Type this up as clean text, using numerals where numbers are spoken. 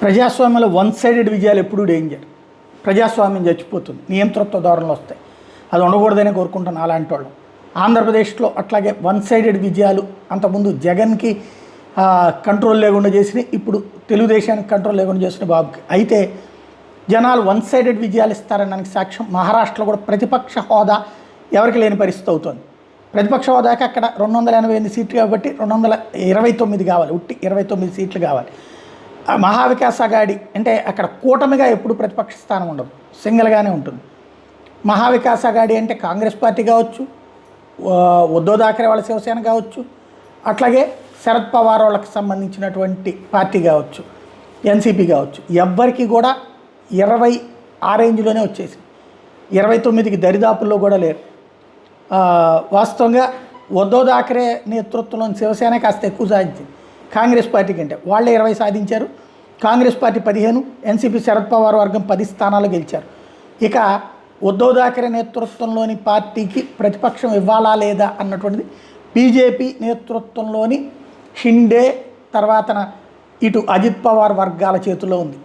ప్రజాస్వామ్యంలో one sided విజయాలు ఎప్పుడూ డేంజర్. ప్రజాస్వామ్యం చచ్చిపోతుంది, నియంతృత్వ ధోరణులు వస్తాయి. అది ఉండకూడదనే కోరుకుంటున్నాను అలాంటి వాళ్ళు. ఆంధ్రప్రదేశ్లో అట్లాగే వన్ సైడెడ్ విజయాలు అంతకుముందు జగన్కి కంట్రోల్ లేకుండా చేసిన, ఇప్పుడు తెలుగుదేశానికి కంట్రోల్ లేకుండా చేసిన బాబుకి. అయితే జనాలు వన్ సైడెడ్ విజయాలు ఇస్తారనడానికి సాక్ష్యం మహారాష్ట్రలో కూడా ప్రతిపక్ష హోదా ఎవరికి లేని పరిస్థితి అవుతుంది. ప్రతిపక్ష హోదాకి అక్కడ 288 సీట్లు కాబట్టి 229 కావాలి, ఉట్టి 29 సీట్లు కావాలి. మహావికాస్ అఘాడి అంటే అక్కడ కూటమిగా ఎప్పుడు ప్రతిపక్ష స్థానం ఉండదు, సింగిల్గానే ఉంటుంది. మహావికాస్ అఘాడి అంటే కాంగ్రెస్ పార్టీ కావచ్చు, ఉద్ధవ్ థాకరే వాళ్ళ శివసేన కావచ్చు, అట్లాగే శరద్ పవార్ వాళ్ళకి సంబంధించినటువంటి పార్టీ కావచ్చు, ఎన్సీపీ కావచ్చు. ఎవ్వరికి కూడా 20 ఆ రేంజ్లోనే వచ్చేసి 29కి దరిదాపుల్లో కూడా లేరు. వాస్తవంగా ఉద్ధవ్ థాకరే నేతృత్వంలోని శివసేన కాస్త ఎక్కువ సాధించింది కాంగ్రెస్ పార్టీ కంటే. వాళ్ళే 20 సాధించారు, కాంగ్రెస్ పార్టీ 15, ఎన్సీపీ శరద్ పవార్ వర్గం 10 స్థానాలు గెలిచారు. ఇక ఉద్ధవ్ థాకరే నేతృత్వంలోని పార్టీకి ప్రతిపక్షం ఇవ్వాలా లేదా అన్నటువంటిది బీజేపీ నేతృత్వంలోని షిండే తర్వాత ఇటు అజిత్ పవార్ వర్గాల చేతుల్లో ఉంది.